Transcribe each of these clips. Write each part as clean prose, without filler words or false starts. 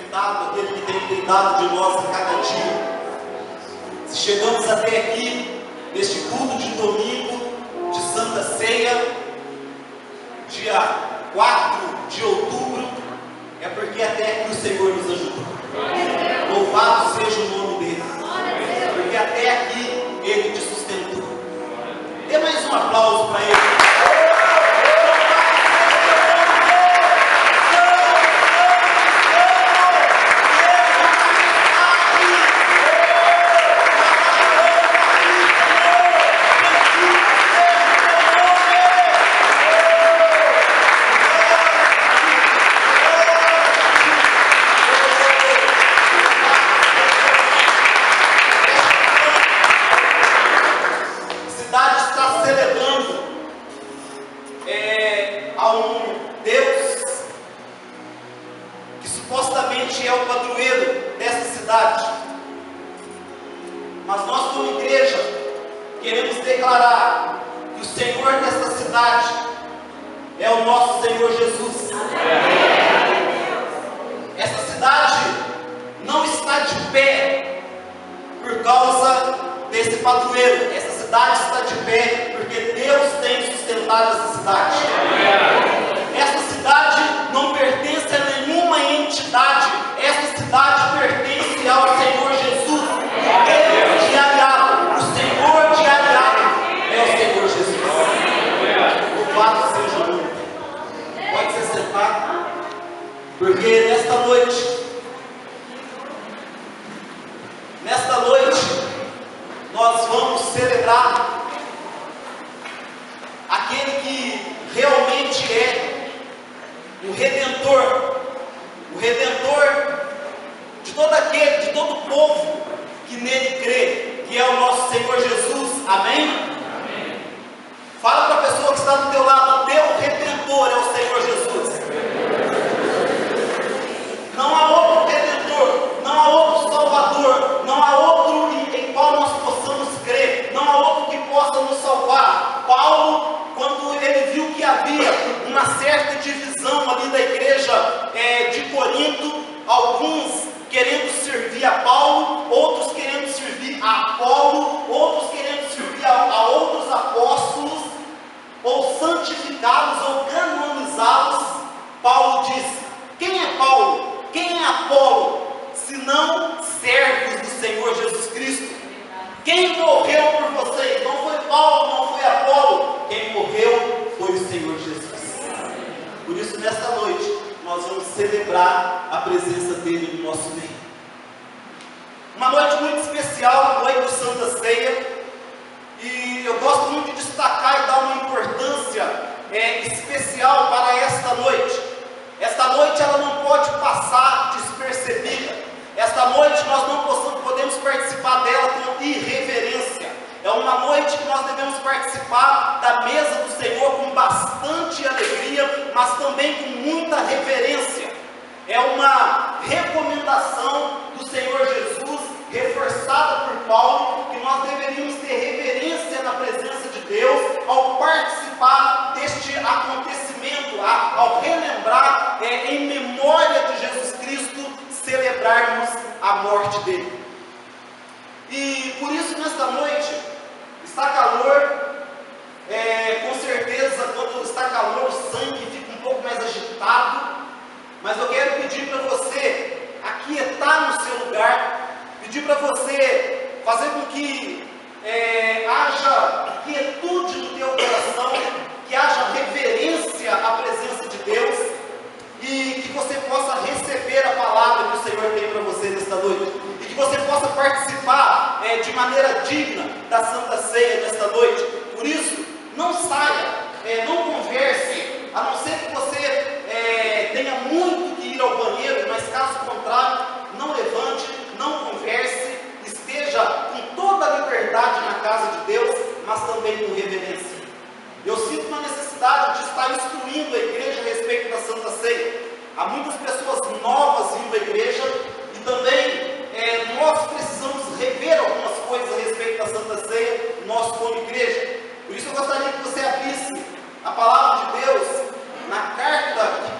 cuidado, aquele que tem cuidado de nós a cada dia. Se chegamos até aqui, neste culto de domingo, de Santa Ceia, dia 4 de outubro, é porque até aqui o Senhor nos ajudou. Louvado seja o nome dele, porque até aqui ele te sustentou. Dê mais um aplauso para ele.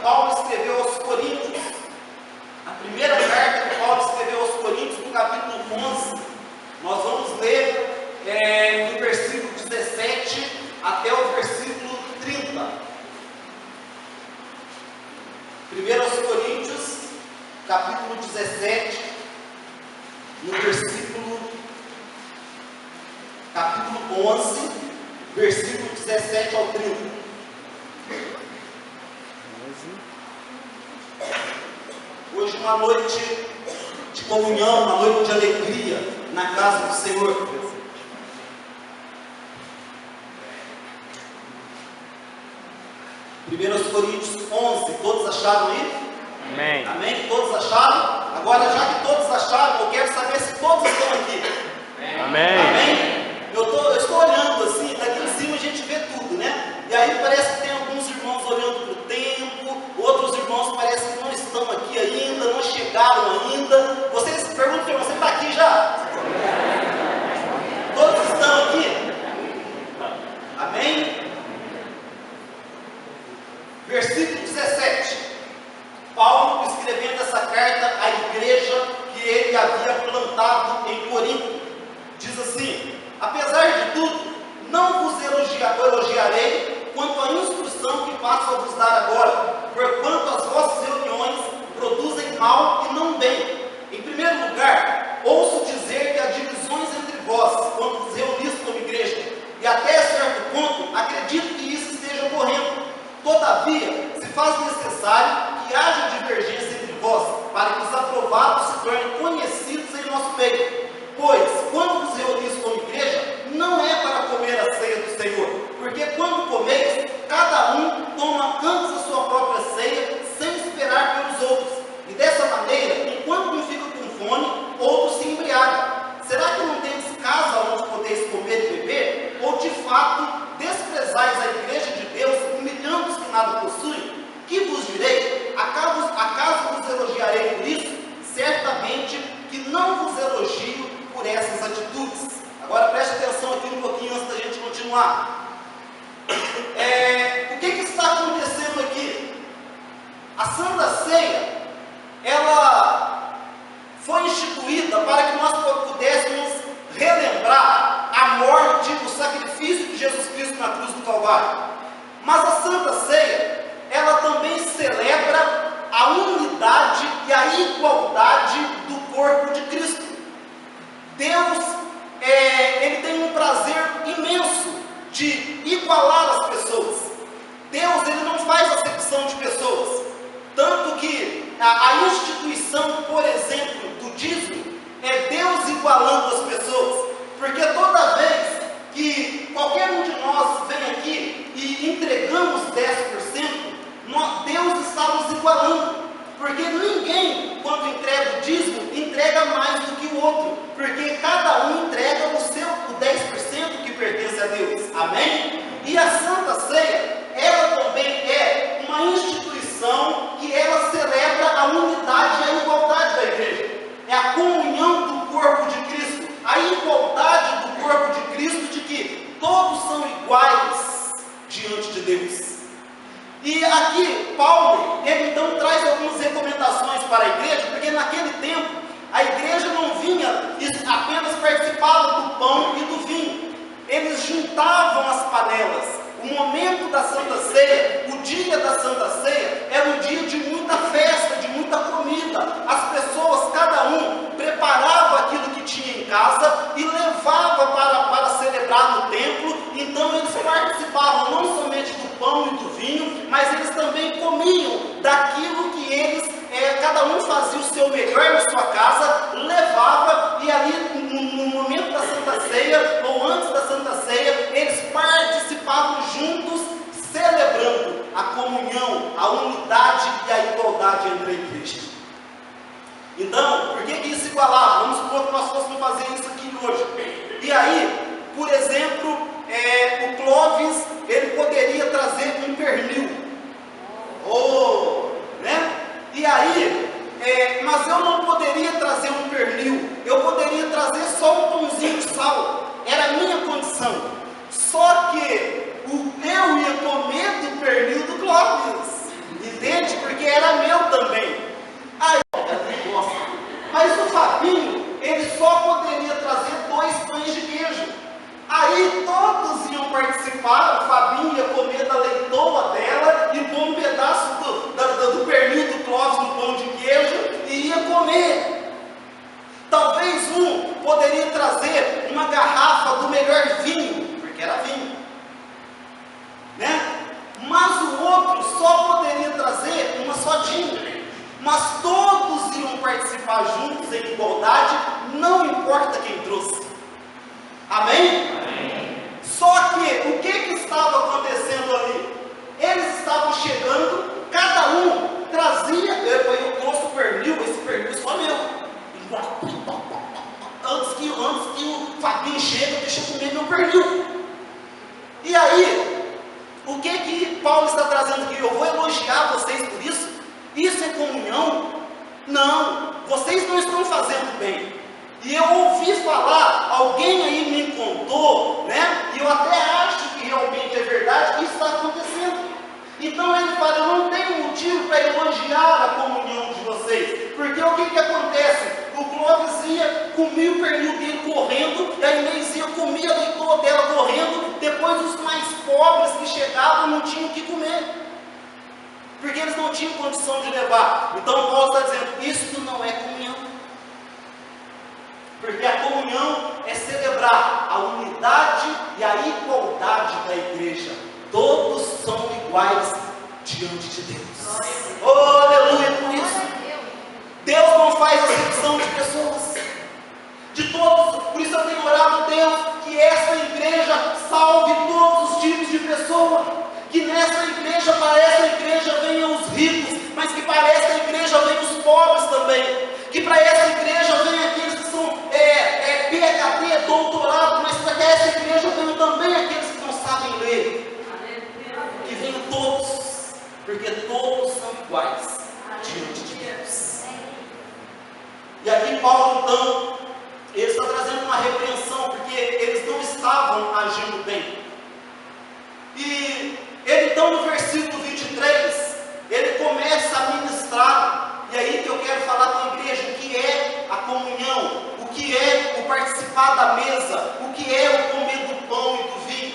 Paulo escreveu aos Coríntios, a primeira Coríntios, capítulo 17, no capítulo 11, versículo 17 ao 30. Hoje uma noite de comunhão, uma noite de alegria na casa do Senhor. 1 Coríntios 11, todos acharam aí? Amém. Amém? Todos acharam? Agora, já que todos acharam, eu quero saber se todos estão aqui. Amém. Amém? Eu estou olhando assim, daqui em cima a gente vê tudo, né? E aí parece que tem alguns irmãos olhando para o tempo, outros irmãos parecem que não estão aqui ainda, não chegaram ainda. Vocês perguntam para você, está aqui já? Todos estão aqui? Amém? Versículo 17. Paulo escrevendo essa carta à igreja que ele havia plantado em Corinto, diz assim: apesar de tudo, não vos elogiarei quanto à instrução que passo a vos dar agora, porquanto as vossas reuniões produzem mal e não bem. Em primeiro lugar, ouço dizer que há divisões entre vós, quando vos reunis como igreja, e até certo ponto, acredito que isso esteja ocorrendo. Todavia, se faz necessário que haja divergência entre vós, para que os aprovados se tornem conhecidos em nosso meio. Pois, quando vos reunis como igreja, não é para comer a ceia do Senhor, porque quando comeis, cada um toma antes a sua própria ceia, sem esperar pelos outros. E dessa maneira, enquanto um fica com fome, outro se embriaga. Será que não tendes casa onde podeis comer e beber? Ou de fato desprezais a igreja de Deus, humilhando os que nada possuem? Que vos direi? Acaso vos elogiarei por isso? Certamente que não vos elogio por essas atitudes. Agora preste atenção aqui um pouquinho antes da gente continuar. O que está acontecendo aqui? A Santa Ceia, ela foi instituída para que nós pudéssemos relembrar a morte, o sacrifício de Jesus Cristo na cruz do Calvário. Mas a Santa Ceia, ela também celebra a unidade e a igualdade do corpo de Cristo. Deus, ele tem um prazer imenso de igualar as pessoas. Deus, ele não faz acepção de pessoas. Tanto que a instituição, por exemplo, do dízimo, é Deus igualando as pessoas. Porque toda vez que qualquer um de nós vem aqui e entregamos 10%, Deus está nos igualando. Porque ninguém, quando entrega o dízimo, entrega mais do que o outro. Porque cada um entrega o 10% que pertence a Deus. Amém? E a Santa Ceia, ela também é uma instituição que ela celebra a unidade e a igualdade da igreja. É a comunhão do corpo de Cristo. A igualdade do corpo de Cristo, de que todos são iguais diante de Deus. E aqui, Paulo, ele então traz algumas recomendações para a igreja, porque naquele tempo, a igreja não vinha apenas participava do pão e do vinho. Eles juntavam as panelas. O momento da Santa Ceia, o dia da Santa Ceia, era um dia de muita festa, de muita comida. As pessoas, cada um, preparava aquilo que tinha em casa e levava para celebrar no templo. Então eles participavam não somente do pão e do vinho, mas eles também comiam daquilo que eles, cada um fazia o seu melhor na sua casa, levava, e ali no momento da Santa Ceia, ou antes da Santa Ceia, eles participavam juntos, celebrando a comunhão, a unidade e a igualdade entre a igreja. Então, por que isso igualava? Vamos supor que nós fôssemos fazer isso aqui hoje. E aí, por exemplo, o Clóvis, ele poderia trazer um pernil. Né? E aí, mas eu não poderia trazer um pernil. Eu poderia trazer só um pãozinho de sal. Era a minha condição. Só que eu ia comer do pernil do Clóvis. Entende? Porque era meu também. Aí, mas o Fabinho, ele só poderia trazer 2 pães de queijo. Aí todos iam participar, o Fabinho ia comer da leitoa dela e pôr um pedaço do pernil do Clóvis no poderia trazer uma garrafa do melhor vinho, porque era vinho, né? Mas o outro só poderia trazer uma só gin. Mas todos iam participar juntos em igualdade, não importa quem trouxe. Amém? Amém. Só que o que estava acontecendo ali? Eles estavam chegando, cada um trazia, eu trouxe o pernil, esse pernil é só meu. Antes que o Fabinho chega, deixa eu comer meu pernil. E aí, o que Paulo está trazendo aqui? Eu vou elogiar vocês por isso? Isso é comunhão? Não, vocês não estão fazendo bem. E eu ouvi falar, alguém aí me contou, né? E eu até acho que realmente é verdade que isso está acontecendo. Então ele fala, eu não tenho motivo para elogiar a comunhão de vocês. Porque o que acontece? O Clóvis ia, comia o pernil dele correndo, e a Inês ia, comia a leitoa dela correndo, depois os mais pobres que chegavam não tinham o que comer. Porque eles não tinham condição de levar. Então Paulo está dizendo, isso não é comunhão. Porque a comunhão é celebrar a unidade e a igualdade da igreja. Todos são iguais diante de Deus. Oh, aleluia por isso. Deus não faz acepção de pessoas. De todos. Por isso eu tenho orado a Deus que esta igreja salve todos os tipos de pessoa. Que nessa igreja, para essa igreja venham os ricos, mas que para essa igreja venham os pobres também. Que para essa igreja venham aqueles que são PhD, doutorado, mas para que essa igreja venham também aqueles que não sabem ler. Que venham todos, porque todos são iguais diante de Deus. E aqui Paulo então, ele está trazendo uma repreensão, porque eles não estavam agindo bem. E ele então no versículo 23, ele começa a ministrar, e aí que eu quero falar com a igreja, o que é a comunhão, o que é o participar da mesa, o que é o comer do pão e do vinho.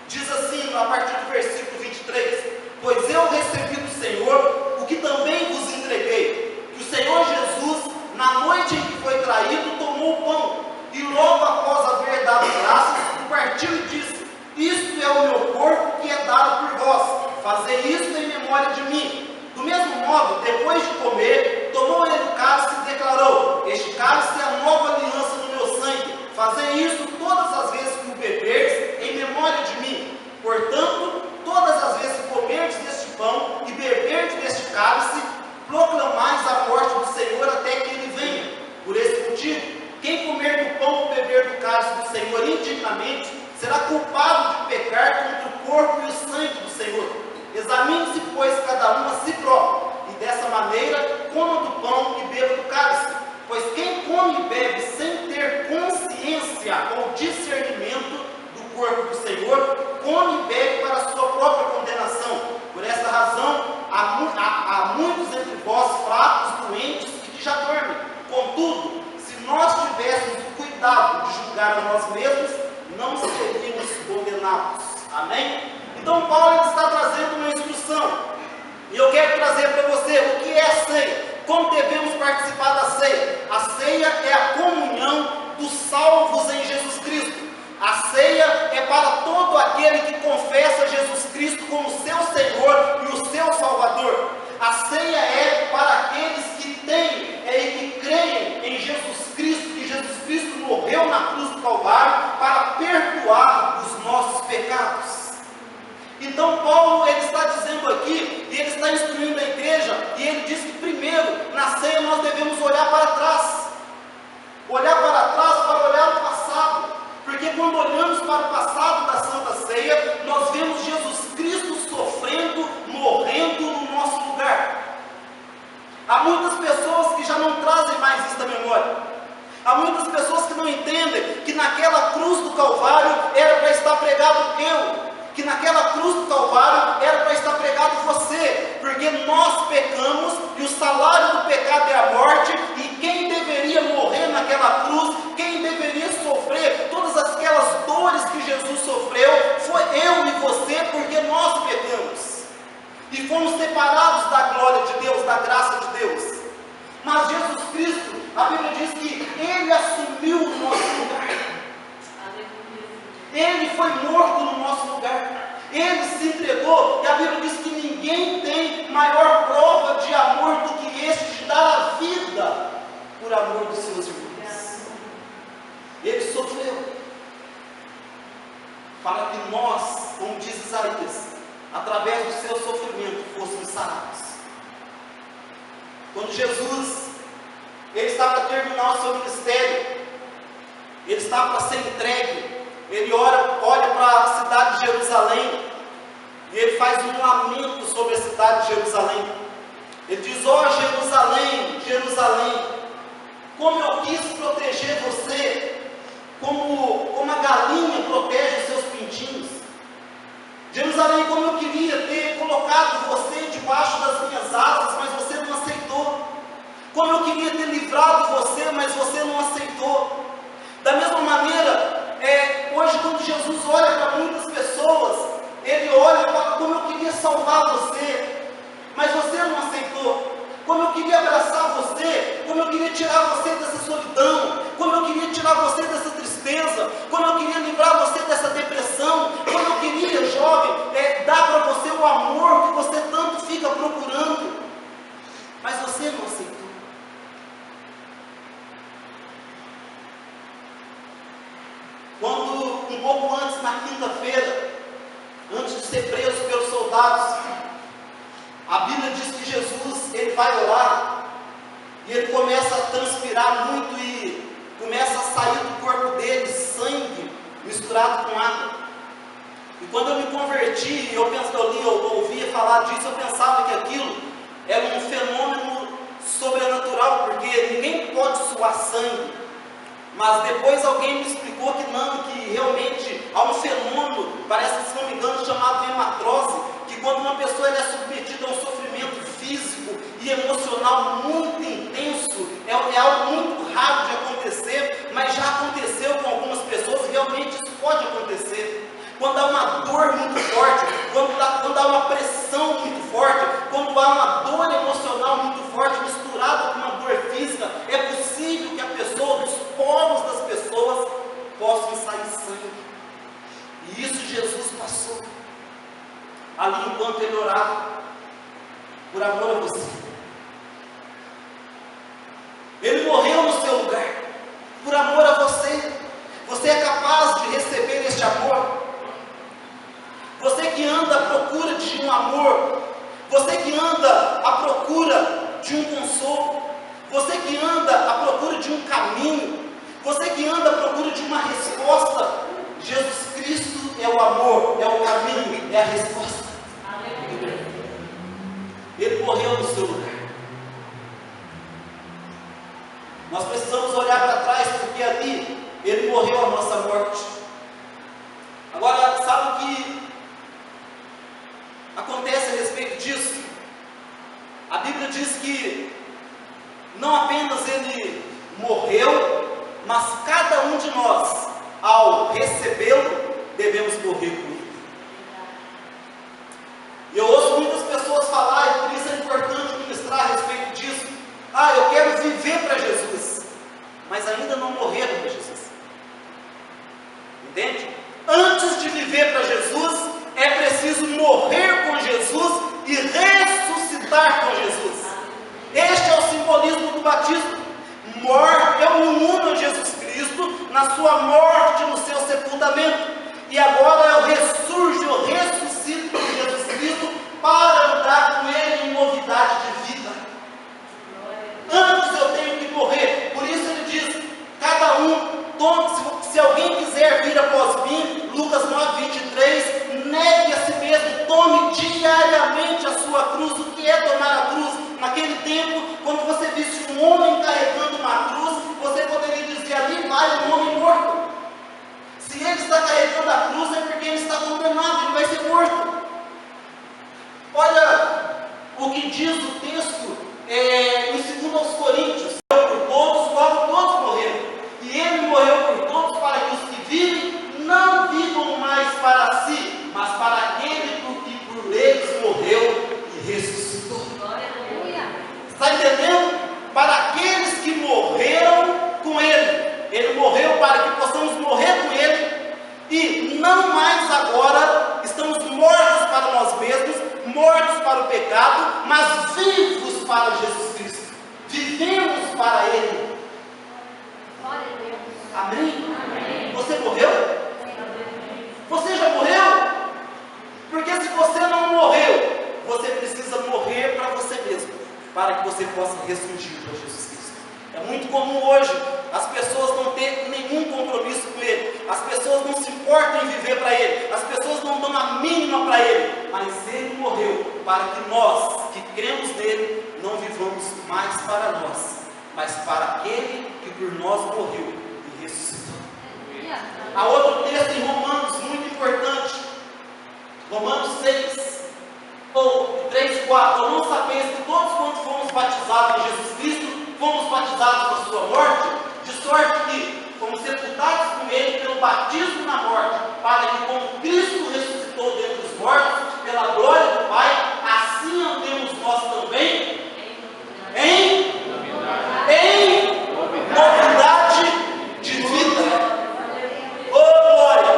Diz assim, a partir do versículo 23, pois eu recebi do Senhor o que também vos entreguei, que o Senhor Jesus, na noite em que foi traído, tomou o pão, e logo após haver dado graças, partiu e disse, isto é o meu corpo que é dado por vós, fazei isto em memória de mim. Do mesmo modo, depois de comer, tomou ele o cálice e declarou, este cálice é a nova aliança no meu sangue, fazei isto todas as vezes que o beberdes, em memória de mim. Portanto, todas as vezes que comerdes deste pão e beberdes deste cálice, proclamais a morte do Senhor até que ele venha. Por esse motivo, quem comer do pão e beber do cálice do Senhor indignamente, será culpado de pecar contra o corpo e o sangue do Senhor. Examine-se, pois, cada um a si próprio, e dessa maneira coma do pão e beba do cálice. Pois quem come e bebe sem ter consciência ou discernimento do corpo do Senhor, come e bebe para a sua própria condenação. Por essa razão, há muitos entre vós fracos, doentes e que já dormem. Contudo, se nós tivéssemos o cuidado de julgar a nós mesmos, não seríamos condenados. Amém? Então Paulo está trazendo uma instrução. E eu quero trazer para você o que é a ceia. Como devemos participar da ceia? A ceia é a comunhão dos salvos em Jesus Cristo. A ceia é para todo aquele que confessa Jesus Cristo como seu Senhor e o seu Salvador. A ceia é para aqueles que têm e que creem em Jesus Cristo, que Jesus Cristo morreu na cruz do Calvário para perdoar os nossos pecados. Então Paulo ele está dizendo aqui, e ele está instruindo a igreja, e ele diz que primeiro, na ceia nós devemos olhar para trás. Olhar para trás para olhar o passado. Porque quando olhamos para o passado da Santa Ceia, nós vemos Jesus Cristo sofrendo, morrendo no nosso lugar. Há muitas pessoas que já não trazem mais isso à memória. Há muitas pessoas que não entendem que naquela cruz do Calvário era para estar pregado eu. Que naquela cruz do Calvário era para estar pregado você. Porque nós pecamos e o salário do pecado é a morte. E quem deveria morrer naquela cruz, quem deveria sofrer todas aquelas dores que Jesus sofreu, foi eu e você, porque nós pecamos. E fomos separados da glória de Deus, da graça de Deus. Mas Jesus Cristo, a Bíblia diz que Ele assumiu o nosso foi morto no nosso lugar. Ele se entregou, e a Bíblia diz que ninguém tem maior prova de amor do que este, de dar a vida por amor dos seus irmãos. Ele sofreu para que nós, como diz Isaías, através do seu sofrimento, fôssemos sarados. Quando Jesus, ele está para terminar o seu ministério, ele está para ser entregue, ele olha para a cidade de Jerusalém, e ele faz um lamento sobre a cidade de Jerusalém. Ele diz: ó Jerusalém, Jerusalém, como eu quis proteger você, como a galinha protege os seus pintinhos. Jerusalém, como eu queria ter colocado você debaixo das minhas asas, mas você não aceitou. Como eu queria ter livrado você, mas você não aceitou. Da mesma maneira, hoje quando Jesus olha para muitas pessoas, ele olha e fala: como eu queria salvar você, mas você não aceitou. Como eu queria abraçar você, como eu queria tirar você dessa solidão, como eu queria tirar você dessa tristeza, como eu queria livrar você dessa depressão, como eu queria, jovem, dar para você o amor que você tanto fica procurando, mas você não aceitou. Quando, um pouco antes, na quinta-feira, antes de ser preso pelos soldados, a Bíblia diz que Jesus, ele vai orar, e ele começa a transpirar muito, e começa a sair do corpo dele sangue misturado com água. E quando eu me converti, eu ouvia falar disso, eu pensava que aquilo era um fenômeno sobrenatural, porque ninguém pode suar sangue. Mas depois alguém me explicou que não, que realmente há um fenômeno, parece que, se não me engano, chamado hematrose, que quando uma pessoa é submetida a um sofrimento físico e emocional muito intenso, é algo muito raro de acontecer, mas já aconteceu com algumas pessoas, e realmente isso pode acontecer. Quando há uma dor muito forte, quando há uma pressão muito forte, quando há uma dor emocional muito forte, misturada com uma dor física, é possível que a pessoa, dos poros das pessoas, possam sair sangue. E isso Jesus passou, ali enquanto ele orava, por amor a você. Ele morreu no seu lugar, por amor a você. Você é capaz de receber este amor? Você que anda à procura de um amor, você que anda à procura de um consolo, você que anda à procura de um caminho, você que anda à procura de uma resposta, Jesus Cristo é o amor, é o caminho, é a resposta. Ele morreu no seu lugar. Nós precisamos olhar para trás, porque ali ele morreu a nossa morte. Agora, sabe o que acontece a respeito disso? A Bíblia diz que não apenas ele morreu, mas cada um de nós, ao recebê-lo, devemos morrer com ele. E eu ouço muitas pessoas falar, e por isso é importante ministrar a respeito disso: eu quero viver para Jesus, mas ainda não morreram para Jesus. Entende? Antes de viver para Jesus, é preciso morrer com Jesus e ressuscitar com Jesus. Este é o simbolismo do batismo. Eu me uno a Jesus Cristo na sua morte, no seu sepultamento, e agora eu ressuscito com Jesus Cristo para andar com Ele em novidade de vida. Antes eu tenho que morrer. Por isso ele diz: cada um se alguém quiser vir após mim, Lucas 9:23, negue a si mesmo, tome diariamente a sua cruz. O que é tomar a cruz? Naquele tempo, quando você visse um homem carregando uma cruz, você poderia dizer: ali vai um homem morto. Se ele está carregando a cruz, é porque ele está condenado, ele vai ser morto. Olha e não mais agora estamos mortos para nós mesmos, mortos para o pecado, mas vivos para Jesus Cristo. Vivemos para Ele. Amém? Amém. Você morreu? Você já morreu? Porque se você não morreu, você precisa morrer para você mesmo, para que você possa ressurgir para Jesus Cristo. É muito comum hoje as pessoas não terem nenhum compromisso com Ele, as pessoas não se importam em viver para Ele, as pessoas não dão a mínima para Ele, mas Ele morreu para que nós, que cremos nele, não vivamos mais para nós, mas para aquele que por nós morreu e ressuscitou. Há outro texto em Romanos muito importante, Romanos 6, ou 3, 4, ou não sabeis que todos quantos fomos batizados em Jesus Cristo, fomos batizados na sua morte, de sorte que fomos sepultados com Ele pelo batismo na morte, para que como Cristo ressuscitou dentre os mortos, pela glória do Pai, assim andemos nós também em novidade de vida. Oh glória!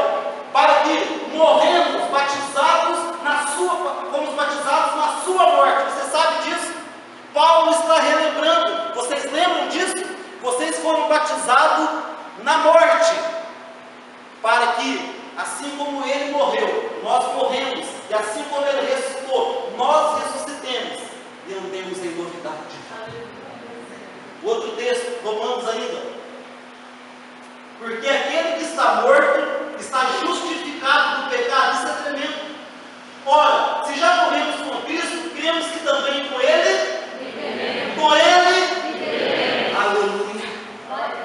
Para que morremos batizados fomos batizados na sua morte. Você sabe disso? Paulo está relembrando. Vocês lembram disso? Vocês foram batizados na morte, para que, assim como ele morreu, nós morremos, e assim como ele ressuscitou, nós ressuscitemos e andemos em novidade. Outro texto, Romanos ainda. Porque aquele que está morto está justificado do pecado. Isso é tremendo. Ora, se já morremos com Cristo, cremos que também com Ele, aleluia.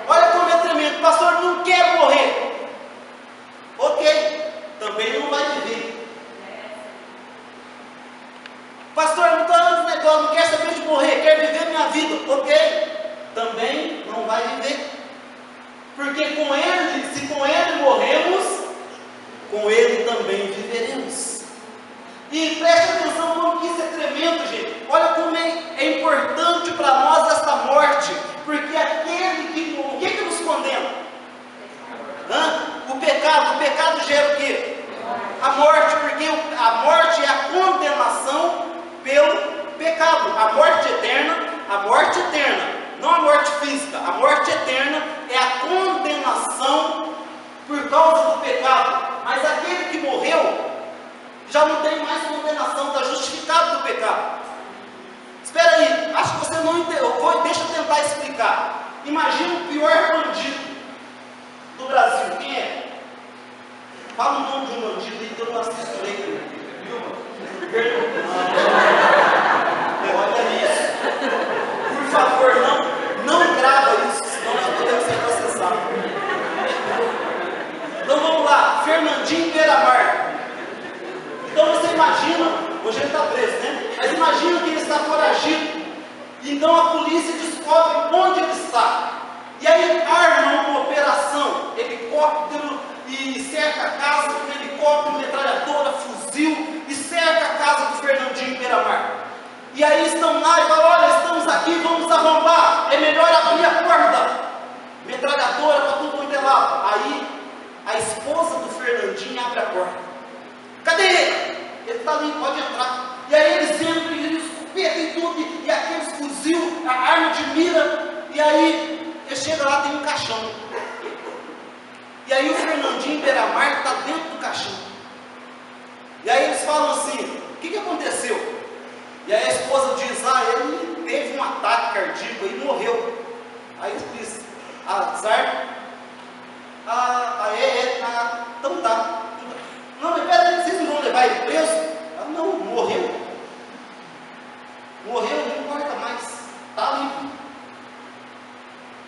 Olha como é tremendo. Pastor, não quero morrer. Ok, também não vai viver. Pastor, não estou dando negócio, não quero saber de morrer, quero viver minha vida. Ok, também não vai viver. Porque com Ele, se com Ele morremos, com Ele também viveremos. E preste atenção como que isso é tremendo, gente. Olha como é importante para nós esta morte. Porque aquele que... O que nos condena? O pecado gera o quê? A morte, porque a morte é a condenação pelo pecado. A morte eterna, não a morte física, a morte eterna é a condenação por causa do pecado. Mas aquele que morreu já não tem mais condenação, está justificado do pecado. Espera aí, acho que você não entendeu. Deixa eu tentar explicar. Imagina o pior bandido do Brasil. Quem é? Fala o nome de um bandido aí que eu não assisto ele. Olha isso. Por favor, não grava isso, senão nós podemos ser processados. Então vamos lá. Fernandinho Beiramar. Então você imagina, hoje ele está preso, né? Mas imagina que ele está foragido. Então a polícia descobre onde ele está. E aí arma uma operação, helicóptero, e cerca a casa com helicóptero, metralhadora, fuzil, e cerca a casa do Fernandinho Beiramar. E aí estão lá e falam, olha, estamos aqui, vamos arrombar, é melhor abrir a porta. Metralhadora para tudo quanto é lado. Aí a esposa do Fernandinho abre a porta. Cadê ele? Ele está ali, pode entrar. E aí eles entram e eles espetam tudo, e aqueles fuzil, a arma de mira, e aí ele chega lá, tem um caixão. E aí o Fernandinho Beiramar está dentro do caixão. E aí eles falam assim, o que aconteceu? E aí a esposa diz, ele teve um ataque cardíaco e morreu. Aí eles dizem, azar? Então tá. Não, mas peraí, vocês não vão levar ele preso? Não, morreu. Morreu, não importa mais. Está livre.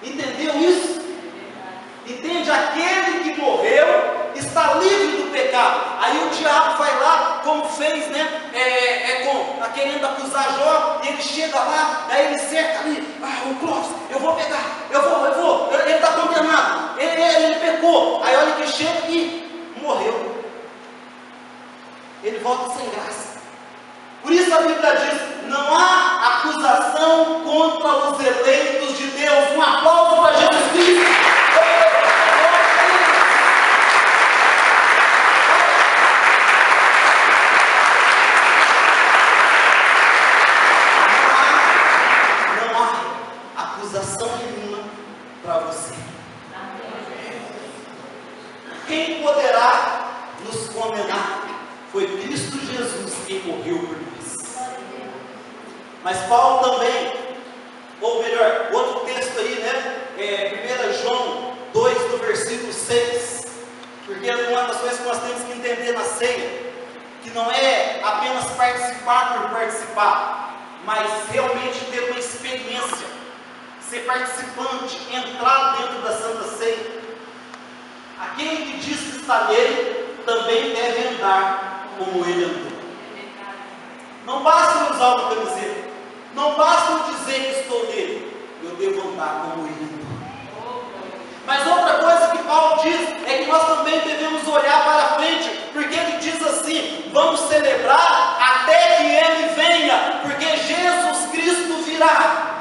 Entendeu isso? Entende? Aquele que morreu está livre do pecado. Aí o diabo vai lá, como fez, né? Está querendo acusar Jó, e ele chega lá, aí ele cerca ali, o Clóvis, eu vou pegar, eu vou, ele está condenado, ele pecou. Aí olha que chega e morreu. Ele volta sem graça. Por isso a Bíblia diz, não há acusação contra os eleitos de Deus. Um aplauso para Jesus Cristo. acusação nenhuma para você. Quem poderá nos condenar? Foi Cristo Jesus quem morreu por nós. Mas Paulo também, ou melhor, outro texto aí, né? 1 João 2, do versículo 6. Porque uma das coisas que nós temos que entender na ceia, que não é apenas participar por participar, mas realmente ter uma experiência, ser participante, entrar dentro da Santa Ceia. Aquele que diz que está nele, também deve andar como ele andou. Não basta usar uma camiseta, não basta dizer que estou nele, eu devo andar como ele andou. Mas outra coisa que Paulo diz, é que nós também devemos olhar para frente, porque ele diz assim: vamos celebrar até que ele venha, porque Jesus Cristo virá.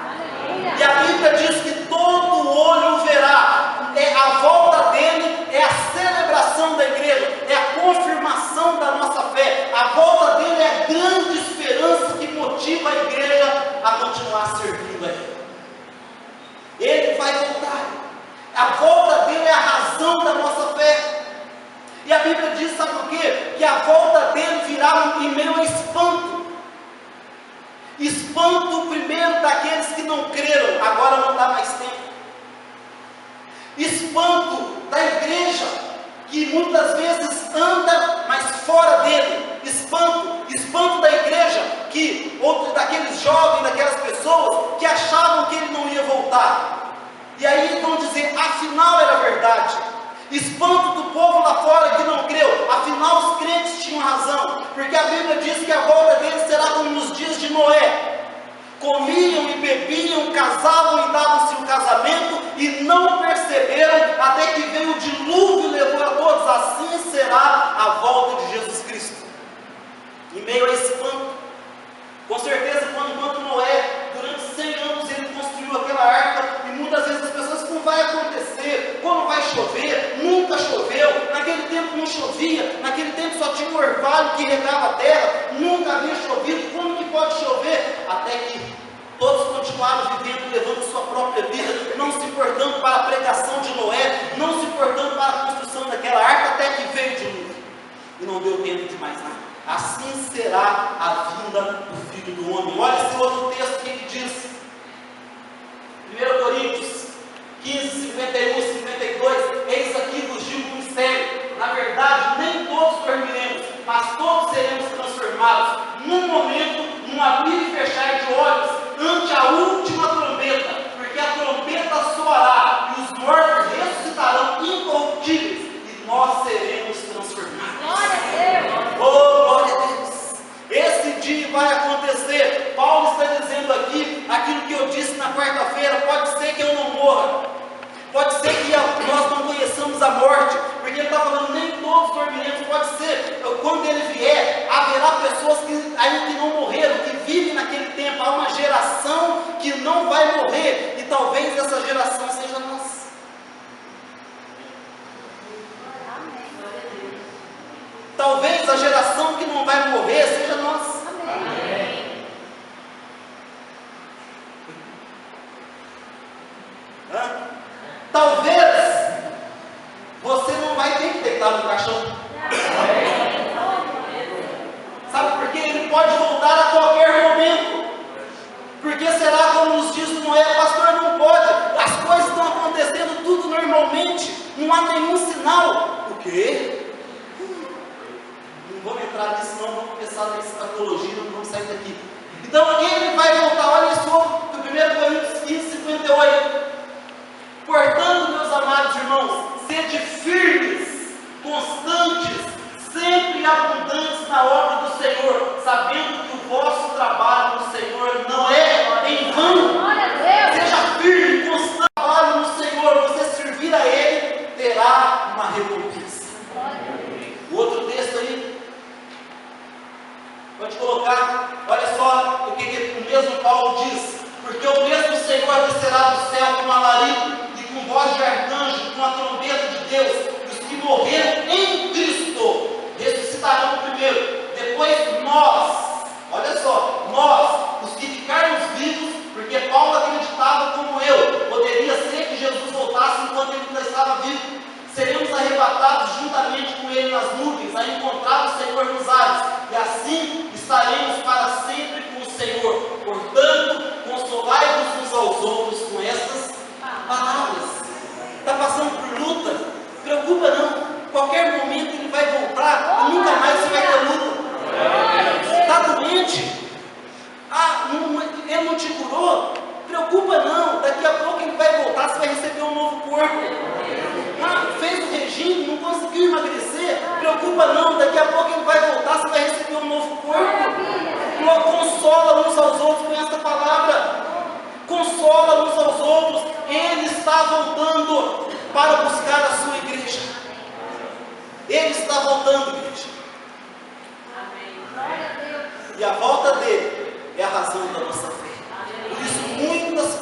E a Bíblia diz que todo olho verá. A volta dele é a celebração da igreja, é a confirmação da nossa fé. A volta dele é a grande esperança que motiva a igreja a continuar servindo a ele. Ele vai voltar. A volta dele é a razão da nossa fé. E a Bíblia diz, sabe o quê? Que a volta dele virá em meio a espanto. Espanto primeiro daqueles que não creram, agora não dá mais tempo. Espanto da igreja, que muitas vezes anda, mas fora dele. Espanto da igreja, que outros daqueles jovens, daquelas pessoas que achavam que ele não ia voltar. E aí vão dizer, afinal era verdade. Espanto do povo lá fora que não creu, afinal os crentes tinham razão, porque a Bíblia diz que a volta deles será como nos dias de Noé. Comiam e bebiam, casavam e davam-se um casamento, e não perceberam, até que veio o dilúvio e levou a todos. Assim será a volta de Jesus Cristo, em meio a espanto. Com certeza, enquanto Noé, durante 100 anos, ele construiu aquela arca, e muitas vezes as pessoas, como vai acontecer? Quando vai chover? Nunca choveu. Naquele tempo não chovia, naquele tempo só tinha um orvalho que regava a terra, nunca havia chovido. Como que pode chover? Até que todos continuaram vivendo, levando sua própria vida, não se importando para a pregação de Noé, não se importando para a construção daquela arca, até que veio o dilúvio, e não deu tempo de mais nada. Assim será a vinda do Filho do Homem. Olha esse outro texto que ele diz, 1 Coríntios 15, 51 e 52, eis aqui vos digo um mistério, na verdade nem todos dormiremos, mas todos seremos transformados, num momento, num abrir e fechar de olhos, ante a última trombeta, porque a trombeta soará, e os mortos ressuscitarão incorruptíveis, e nós seremos transformados. Glória a Deus! Oh, glória a Deus! Esse dia vai acontecer. Paulo está dizendo aqui, aquilo que eu disse na quarta-feira, pode ser que eu não morra, pode ser que nós não conheçamos a morte, porque ele está falando, nem todos dormiremos. Pode ser, quando ele vier, haverá pessoas que ainda que não morreram, que vivem naquele tempo. Há uma geração que não vai morrer, e talvez essa geração seja nós. Talvez a geração que não vai morrer seja nós. Amém. Talvez você não vai ter que deitar no caixão. Sabe por quê? Ele pode voltar a qualquer momento. Porque será como nos diz Noé, pastor, não pode, as coisas estão acontecendo tudo normalmente, não há nenhum sinal. O quê? Não vamos entrar nisso, não, vamos pensar na escatologia, não vamos sair daqui. Então ele vai voltar, olha isso, do 1 Coríntios 15, 58. Portanto, meus amados irmãos, sede firmes, constantes, sempre abundantes na obra do Senhor, sabendo que o vosso trabalho no Senhor não é em vão. Glória a Deus! Seja firme, constante no trabalho no Senhor, você servir a Ele, terá uma recompensa. O outro texto aí, pode colocar, olha só o que juntamente com Ele nas nuvens, a encontrar o Senhor nos ares, e assim estaremos para sempre com o Senhor. Portanto, consolai-vos uns aos outros com estas palavras. Está passando por luta? Preocupa não. Qualquer momento Ele vai voltar e nunca mais você vai ter luta. Está doente? Ele não te curou? Preocupa não. Daqui a pouco Ele vai voltar, você vai receber um novo corpo. Fez o regime, não conseguiu emagrecer? Preocupa não. Daqui a pouco Ele vai voltar, você vai receber um novo corpo. Consola uns aos outros com esta palavra. Consola uns aos outros. Ele está voltando para buscar a sua igreja. Ele está voltando, igreja. E a volta dele é a razão da nossa fé. Por isso muitas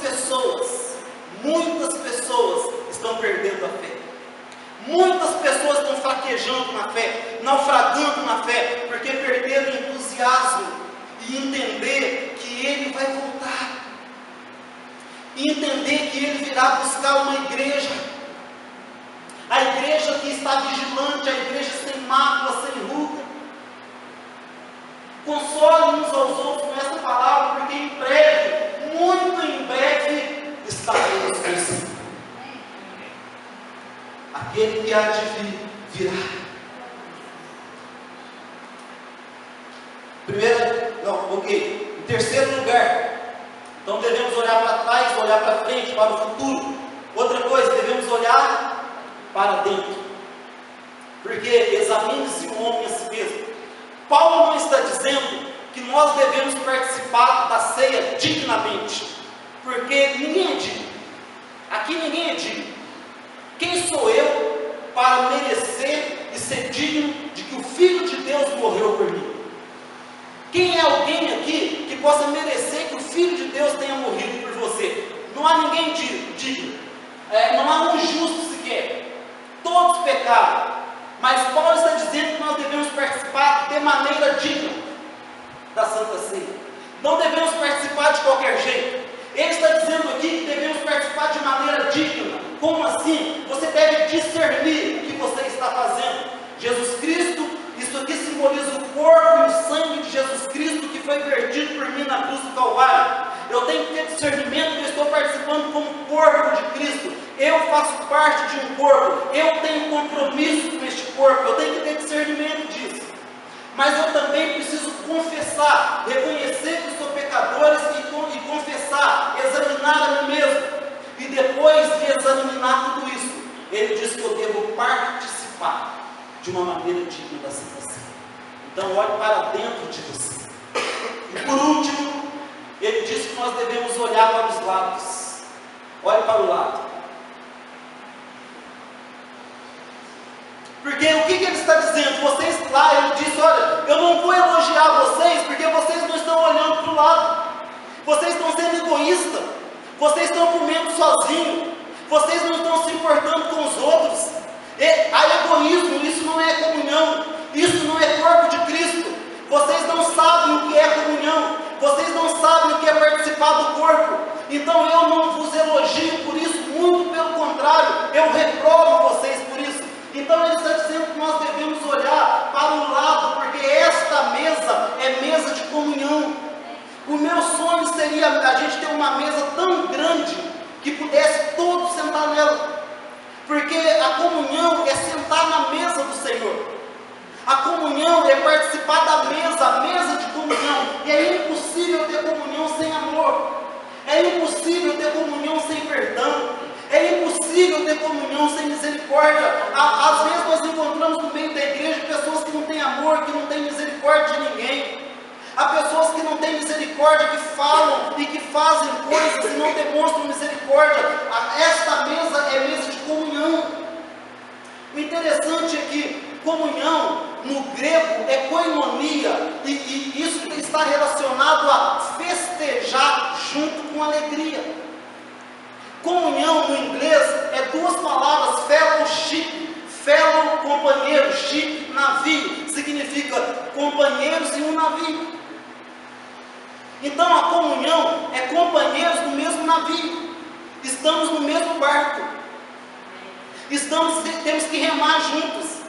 pessoas estão perdendo a fé. Muitas pessoas estão fraquejando na fé, naufragando na fé, porque perderam o entusiasmo e entender que Ele vai voltar. E entender que Ele virá buscar uma igreja. A igreja que está vigilante, a igreja sem mácula, sem ruga. Console uns aos outros com essa palavra, porque em breve, muito em breve, estaremos com o Senhor. Aquele que há de vir, virá. Em terceiro lugar, então devemos olhar para trás, olhar para frente, para o futuro. Outra coisa, devemos olhar para dentro. Porque examine-se o homem a si mesmo. Paulo não está dizendo que nós devemos participar da ceia dignamente. Porque ninguém é digno. Aqui ninguém é digno. Quem sou eu para merecer e ser digno de que o Filho de Deus morreu por mim? Quem é alguém aqui que possa merecer que o Filho de Deus tenha morrido por você? Não há ninguém digno. Não há um justo sequer. Todos pecaram. Mas Paulo está dizendo que nós devemos participar de maneira digna da Santa Ceia. Não devemos participar de qualquer jeito. Ele está dizendo aqui que devemos participar de maneira digna. Como assim? Você deve discernir o que você está fazendo. Jesus Cristo, isso aqui simboliza o corpo e o sangue de Jesus Cristo que foi vertido por mim na cruz do Calvário. Eu tenho que ter discernimento que eu estou participando como corpo de Cristo. Eu faço parte de um corpo. Eu tenho compromisso com este corpo. Eu tenho que ter discernimento disso. Mas eu também preciso confessar, reconhecer que sou pecador e confessar, examinar a mim mesmo. E depois de examinar tudo isso, ele diz que eu devo participar de uma maneira digna da Santa Ceia. Então olhe para dentro de você. E por último, ele diz que nós devemos olhar para os lados. Olhe para o lado. Porque o que ele está dizendo? Vocês lá, ele disse, olha, eu não vou elogiar vocês, porque vocês não estão olhando para o lado. Vocês estão sendo egoístas. Vocês estão comendo sozinhos. Vocês não estão se importando com os outros. Há egoísmo, isso não é comunhão. Isso não é corpo de Cristo. Vocês não sabem o que é comunhão. Vocês não sabem o que é participar do corpo. Então eu não vos elogio por isso, muito pelo contrário, eu reprovo vocês por isso. Então ele está dizendo que nós devemos olhar para o lado, porque esta mesa é mesa de comunhão. O meu sonho seria a gente ter uma mesa tão grande que pudesse todos sentar nela. Porque a comunhão é sentar na mesa do Senhor. A comunhão é participar da mesa, a mesa de comunhão. E é impossível ter comunhão sem amor. É impossível ter comunhão sem perdão. É impossível ter comunhão sem misericórdia. Às vezes nós encontramos no meio da igreja pessoas que não têm amor, que não têm misericórdia de ninguém. Há pessoas que não têm misericórdia, que falam e que fazem coisas e não demonstram misericórdia. Esta mesa é mesa de comunhão. O interessante é que comunhão, no grego, é koinonia, e isso está relacionado a festejar junto com alegria. Comunhão no inglês é duas palavras, fellowship, fellow, companheiro, ship, navio, significa companheiros em um navio. Então a comunhão é companheiros do mesmo navio, estamos no mesmo barco, temos que remar juntos.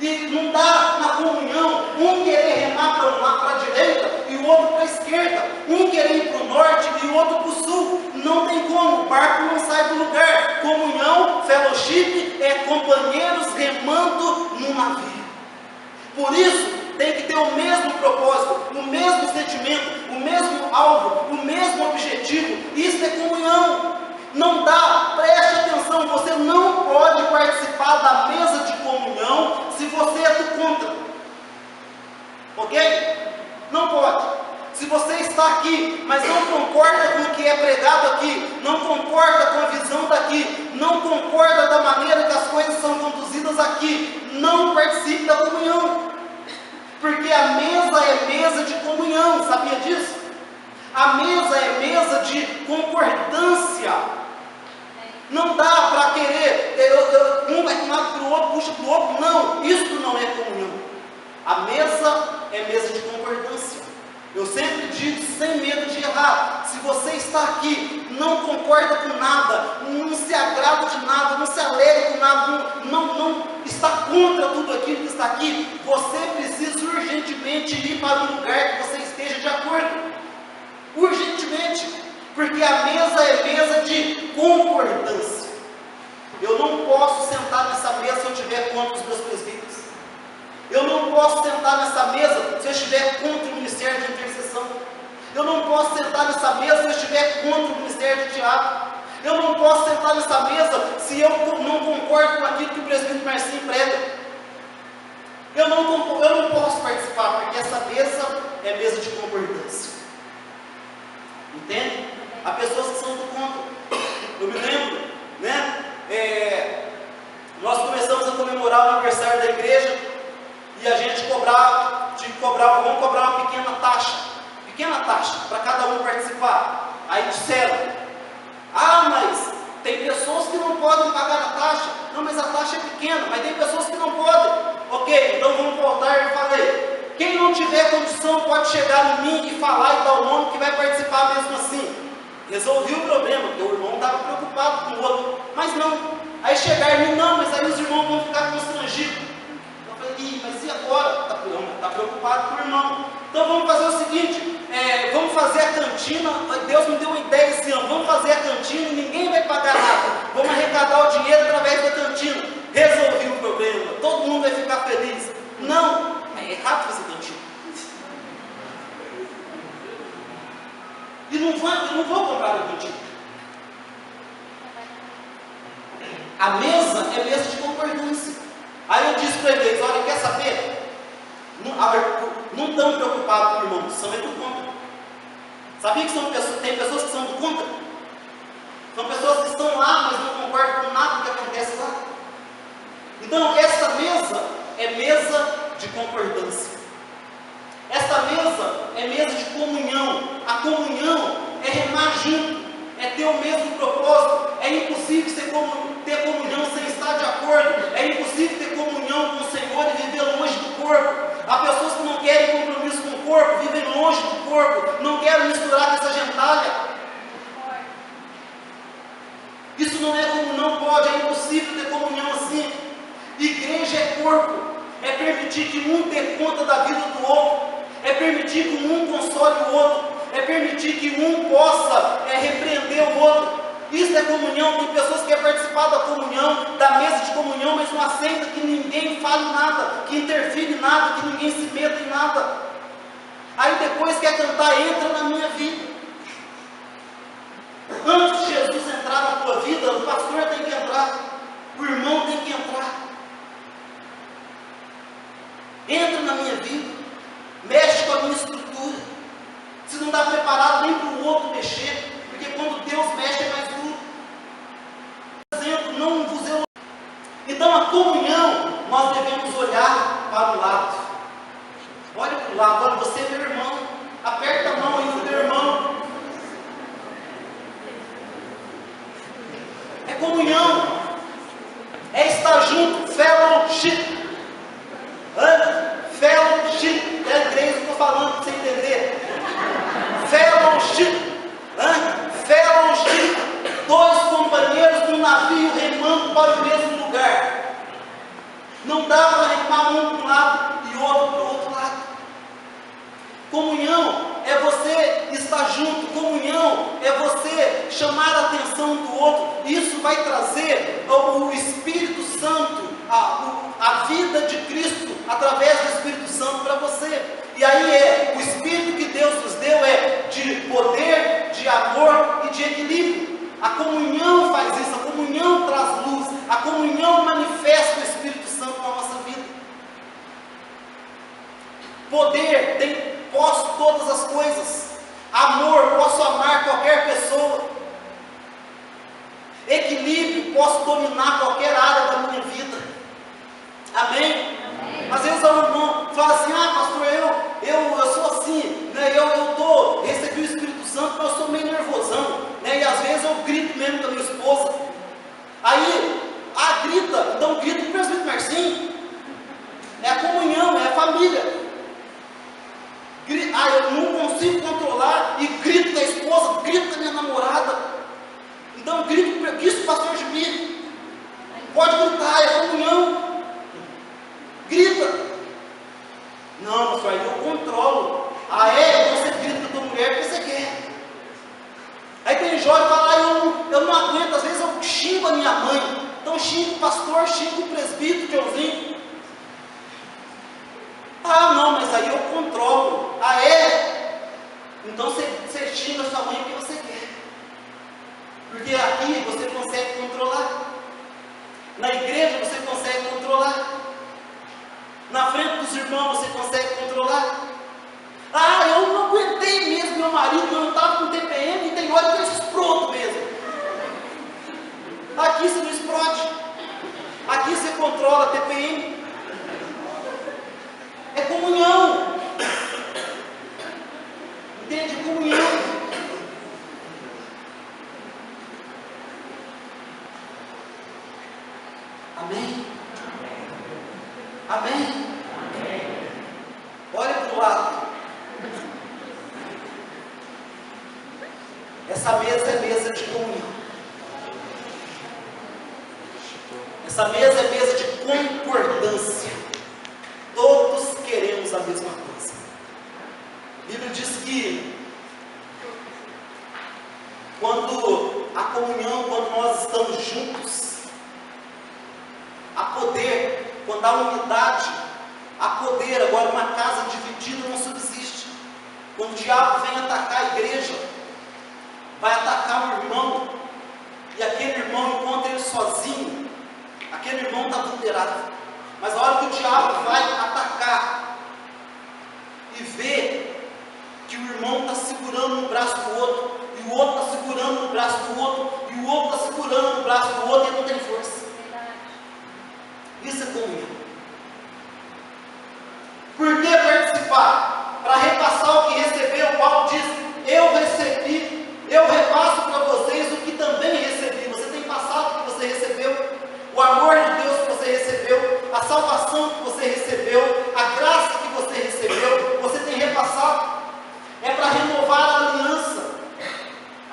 E não dá na comunhão um querer remar para um lado, para a direita, e o outro para a esquerda. Um querer ir para o norte e o outro para o sul. Não tem como, o barco não sai do lugar. Comunhão, fellowship, é companheiros remando no navio. Por isso, tem que ter o mesmo propósito, o mesmo sentimento, o mesmo alvo, o mesmo objetivo. Isso é comunhão. Não dá, preste atenção, você não pode participar da mesa de comunhão se você é do contra. Ok? Não pode. Se você está aqui, mas não concorda com o que é pregado aqui, não concorda com a visão daqui, não concorda da maneira que as coisas são conduzidas aqui, não participe da comunhão. Porque a mesa é mesa de comunhão, sabia disso? A mesa é mesa de concordância. Não dá para querer, um vai tomar para o outro, puxa para o outro. Não, isso não é comunhão. A mesa é mesa de concordância. Eu sempre digo, sem medo de errar, se você está aqui, não concorda com nada, não se agrada de nada, não se alegra com nada, não está contra tudo aquilo que está aqui, você precisa urgentemente ir para um lugar que você esteja de acordo. Urgentemente. Porque a mesa é mesa de concordância. Eu não posso sentar nessa mesa se eu estiver contra os meus presbíteros. Eu não posso sentar nessa mesa se eu estiver contra o ministério de intercessão. Eu não posso sentar nessa mesa se eu estiver contra o ministério de teatro. Eu não posso sentar nessa mesa se eu não concordo com aquilo que o presbítero Marcinho prega. Eu não posso participar, porque essa mesa é mesa de concordância. Entende? Há pessoas que são do contra. Eu me lembro, né? Nós começamos a comemorar o aniversário da igreja e a gente vamos cobrar uma pequena taxa para cada um participar. Aí disseram: ah, mas tem pessoas que não podem pagar a taxa. Não, mas a taxa é pequena, mas tem pessoas que não podem. Ok, então vamos voltar. Eu falei: quem não tiver condição pode chegar em mim e falar e dar o nome que vai participar mesmo assim. Resolvi o problema, porque o irmão estava preocupado com o outro, mas não. Aí chegaram em mim: não, mas aí os irmãos vão ficar constrangidos. Eu falei: mas e agora? Está preocupado com o irmão. Então vamos fazer o seguinte, vamos fazer a cantina. Deus me deu uma ideia esse ano: vamos fazer a cantina e ninguém vai pagar nada. Vamos arrecadar o dinheiro através da cantina. Resolvi o problema, todo mundo vai ficar feliz. Não, é errado fazer cantina. E não vou comprar no cantinho. A mesa é mesa de concordância. Aí eu disse para eles: olha, quer saber? Não estão preocupados com o irmão, são do contra. Sabia que tem pessoas que são do contra? São pessoas que estão lá, mas não concordam com nada que acontece lá. Então, essa mesa é mesa de concordância. Esta mesa é mesa de comunhão. A comunhão é remar junto, é ter o mesmo propósito. É impossível ter comunhão sem estar de acordo. É impossível ter comunhão com o Senhor e viver longe do corpo. Há pessoas que não querem compromisso com o corpo, vivem longe do corpo, não querem misturar com essa gentalha. Isso não é como não pode, é impossível ter comunhão assim. Igreja é corpo, é permitir que um dê conta da vida do outro. É permitir que um console o outro. É permitir que um possa repreender o outro. Isso é comunhão. Tem pessoas que querem participar da comunhão, da mesa de comunhão, mas não aceita que ninguém fale nada, que interfere em nada, que ninguém se meta em nada. Aí depois quer cantar: entra na minha vida. Antes de Jesus entrar na tua vida, o pastor tem que entrar, o irmão tem que entrar. Entra na minha vida. Mexe com a minha estrutura. Se não está preparado nem para o outro mexer, porque quando Deus mexe é mais duro. Exemplo, não vos eu. Então a comunhão, nós devemos olhar para o lado. Olhe para o lado. Olha, você é meu irmão. Aperta a mão aí do teu irmão. É comunhão. É estar junto. Fellowship. Fellowship, é inglês que eu estou falando para você entender. Fellowship, fellowship, dois companheiros no navio remando para o mesmo lugar. Não dá para arremar um para um lado e outro para o outro lado. Comunhão é você estar junto, comunhão é você chamar a atenção do outro. Isso vai trazer o Espírito Santo, a vida de Cristo através do Espírito Santo para você. E aí o Espírito que Deus nos deu é de poder, de amor e de equilíbrio. A comunhão faz isso, a comunhão traz luz, a comunhão manifesta o Espírito Santo na nossa vida. Poder, posso todas as coisas. Amor, posso amar qualquer pessoa. Equilíbrio, posso dominar qualquer área da minha vida. Amém? Às vezes o irmão fala assim: pastor, eu sou assim, né? Recebi o Espírito Santo, mas eu sou meio nervosão, né? E às vezes eu grito mesmo com a minha esposa. Aí, grita, então grita com o presbítero Marcinho. É a comunhão, é a família. Eu não consigo controlar e grito da esposa, grito da minha namorada. Então grito com o pastor de mim. Pode gritar, é comunhão. Grita. Não, pastor, aí eu controlo. Você grita com a tua mulher porque você quer. Aí tem jovem que fala: eu não aguento, às vezes eu xingo a minha mãe. Então xingo o pastor, xingo o presbítero, Teuzinho. Não, mas aí eu controlo. Então você xinga a sua mãe porque você quer. Porque aqui você consegue controlar. Na igreja você consegue controlar. Na frente dos irmãos você consegue controlar. Eu não aguentei mesmo meu marido, eu não estava com TPM e tem hora que eu explodo mesmo. Aqui você não explode. Aqui você controla a TPM. É comunhão. Entende? Comunhão. Amém? Amém? Olha para o lado. Essa mesa é mesa de comunhão. Essa mesa é mesa de concordância. Todos queremos a mesma coisa. A Bíblia diz que quando a comunhão, quando nós estamos juntos, há poder. Quando há unidade, há poder. Agora, uma casa dividida não subsiste. Quando o diabo vem atacar a igreja, vai atacar o irmão, e aquele irmão encontra ele sozinho, aquele irmão está vulnerável. Mas a hora que o diabo vai atacar e vê que o irmão está segurando no braço do outro, e o outro está segurando no braço do outro, e o outro está segurando no braço do outro, ele não tem força. Isso é comunhão. Por que participar? Para repassar o que recebeu. Paulo diz: eu recebi, eu repasso para vocês o que também recebi. Você tem passado o que você recebeu, o amor de Deus que você recebeu, a salvação que você recebeu, a graça que você recebeu, você tem repassado. É para renovar a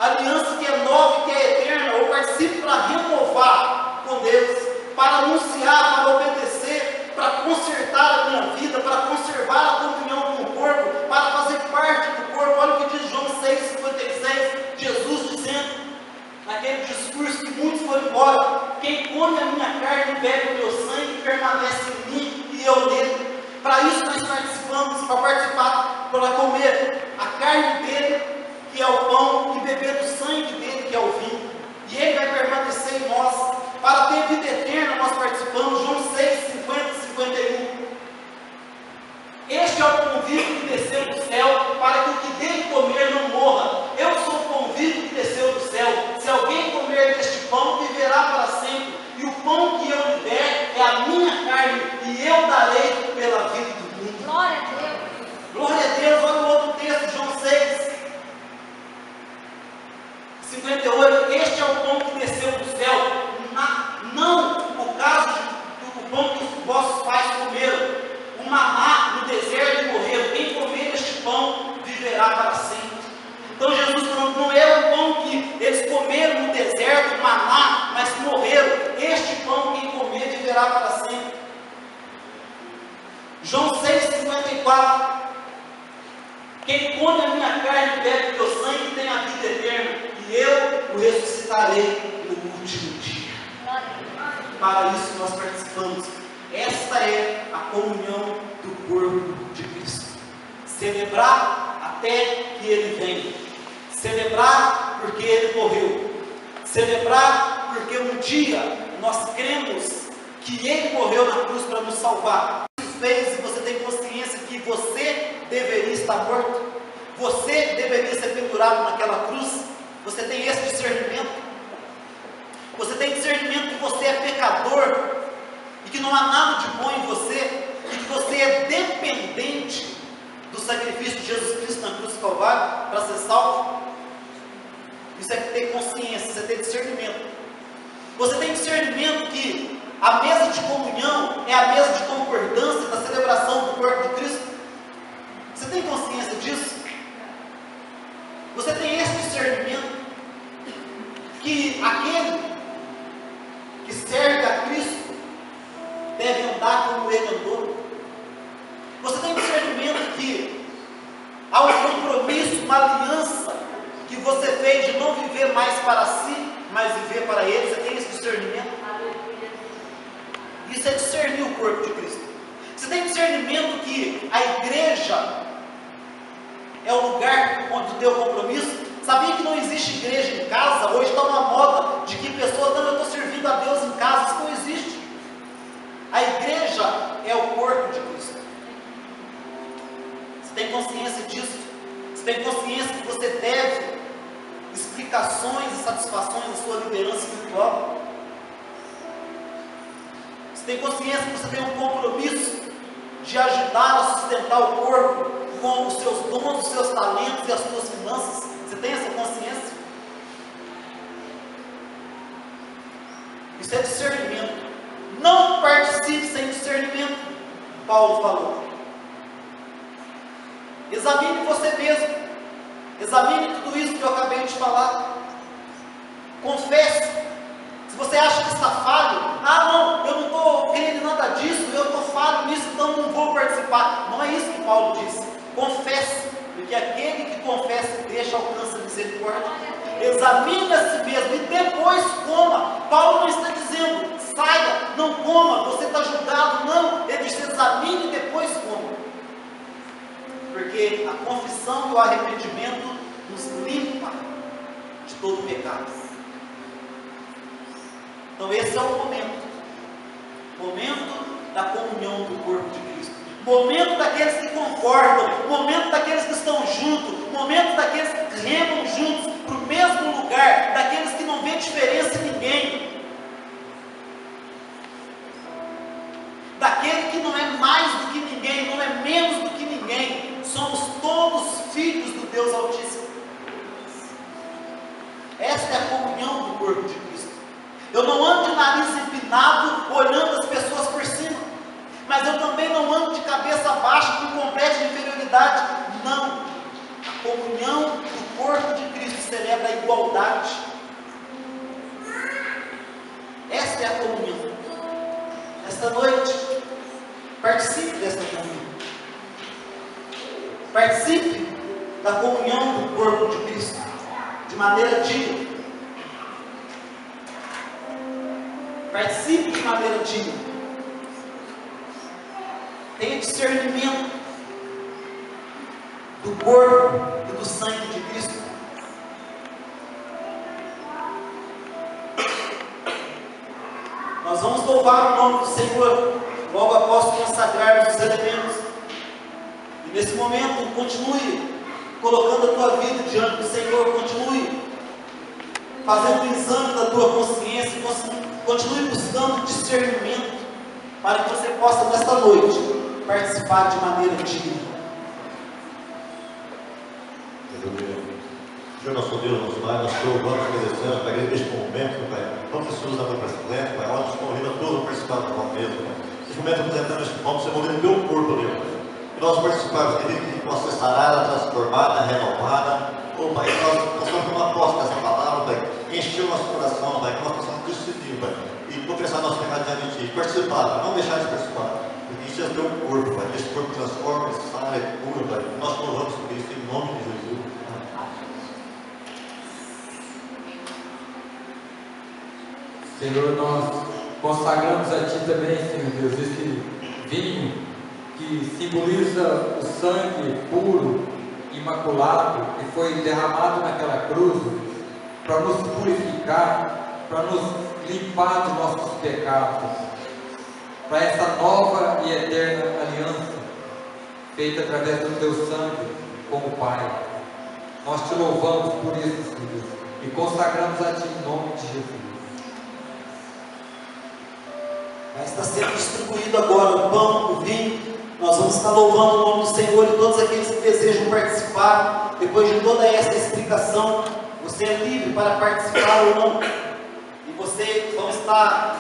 aliança que é nova e que é eterna. Eu participo para renovar com Deus, para anunciar, para obedecer, para consertar a minha vida, para conservar a comunhão com o corpo, para fazer parte do corpo. Olha o que diz João 6,56, Jesus dizendo, naquele discurso que muitos foram embora: quem come a minha carne e bebe o meu sangue permanece em mim e eu nele. Para isso nós participamos, para participar, para comer a carne dele, que é o pão, e beber do sangue dele, que é o vinho, e ele vai permanecer em nós. Para ter vida eterna nós participamos. João 6, 50 e 51. Este é o pão vivo que desceu do céu, para que o que dele comer não morra. Eu sou o pão vivo que desceu do céu. Se alguém comer deste pão, viverá para sempre. E o pão que eu lhe der é a minha carne, e eu darei pela vida do mundo. Glória a Deus. Glória a Deus. Olha o outro texto, João 6, 58. Este é o pão que desceu do céu. Não o caso do pão que os vossos pais comeram, o maná no deserto e morreram. Quem comer este pão viverá para sempre. 24: quem come a minha carne e bebe o meu sangue tem a vida eterna, e eu o ressuscitarei no último dia. Para isso nós participamos. Esta é a comunhão do corpo de Cristo. Celebrar até que Ele venha. Celebrar porque Ele morreu. Celebrar porque um dia nós cremos que Ele morreu na cruz para nos salvar. Isso fez, e você tem consciência que você deveria estar morto. Você deveria ser pendurado naquela cruz. Você tem esse discernimento. Você tem discernimento que você é pecador e que não há nada de bom em você e que você é dependente do sacrifício de Jesus Cristo na cruz do Calvário para ser salvo. Isso é ter consciência, isso é ter discernimento. Você tem discernimento que a mesa de comunhão é a mesa de concordância da celebração do corpo de Cristo? Você tem consciência disso? Você tem esse discernimento que aquele que serve a Cristo deve andar como Ele andou? Você tem discernimento que há um compromisso, uma aliança que você fez de não viver mais para si, mas viver para Ele? Você tem esse discernimento? Isso é discernir o corpo de Cristo. Você tem discernimento que a igreja é o lugar onde deu compromisso? Sabia que não existe igreja em casa? Hoje está uma moda de que pessoas, não, eu estou servindo a Deus em casa. Isso não existe. A igreja é o corpo de Cristo. Você tem consciência disso? Você tem consciência que você deve explicações e satisfações à sua liderança espiritual? Você tem consciência que você tem um compromisso de ajudar a sustentar o corpo com os seus dons, os seus talentos e as suas finanças? Você tem essa consciência? Isso é discernimento. Não participe sem discernimento, Paulo falou. Examine você mesmo. Examine tudo isso que eu acabei de falar. Confesse. Se você acha que está falho, não, eu não estou crendo em nada disso, eu estou falho nisso, então não vou participar. Não é isso que Paulo disse. Confesse, porque aquele que confessa e deixa alcança misericórdia. Examine a si mesmo e depois coma. Paulo não está dizendo, saia, não coma, você está julgado. Não, ele diz, examine e depois coma. Porque a confissão e o arrependimento nos limpa de todo pecado. Então esse é o momento da comunhão do corpo de Cristo, momento daqueles que concordam, momento daqueles que estão juntos, momento daqueles que remam juntos para o mesmo lugar, daqueles que não vê diferença em ninguém, daquele que não é mais do que ninguém, não é menos do que ninguém. Somos todos filhos do Deus Altíssimo. Esta é a comunhão do corpo de Cristo. Eu não ando de nariz empinado olhando as pessoas por cima, mas eu também não ando de cabeça baixa com completa inferioridade. Não. A comunhão do corpo de Cristo celebra a igualdade. Esta é a comunhão. Esta noite, participe desta comunhão. Participe da comunhão do corpo de Cristo de maneira digna. Participe de maneira digna. Tenha discernimento do corpo e do sangue de Cristo. Nós vamos louvar o nome do Senhor logo após consagrarmos os elementos. E nesse momento, continue colocando a tua vida diante do Senhor. Continue fazendo um exame da tua consciência. Continue buscando discernimento para que você possa, nesta noite, participar de maneira digna. Senhor nosso Deus, nosso Pai, nós te louvamos e agradecemos, Pai, neste momento, Pai. Vamos Jesus na tua presença, Pai. Nós nos convida a todos a participar da tua mesa, Pai. Neste momento, apresentando este momento, ser movido pelo corpo, Deus, Pai. E nós participarmos, querido, que possa ser sarada, transformada, renovada. Oh, Pai, nós possamos tomar posse dessa palavra, Pai. Encher o nosso coração, Pai, que nós possamos decidir, Pai. E confessar nosso pecado diante de Ti. Participar, Pai. Não deixar de participar. Porque em Isso é teu corpo, Pai. Esse corpo transforma, sai, cura, Pai. Nós louvamos por isso em nome de Jesus. Senhor, nós consagramos a Ti também, Senhor Deus, esse vinho que simboliza o sangue puro, imaculado, que foi derramado naquela cruz para nos purificar, para nos limpar dos nossos pecados, para essa nova e eterna aliança feita através do Teu sangue com o Pai. Nós Te louvamos por isso, Senhor Deus, e consagramos a Ti em nome de Jesus. Está sendo distribuído agora o pão, o vinho. Nós vamos estar louvando o nome do Senhor e todos aqueles que desejam participar. Depois de toda esta explicação, você é livre para participar ou não. E você vão estar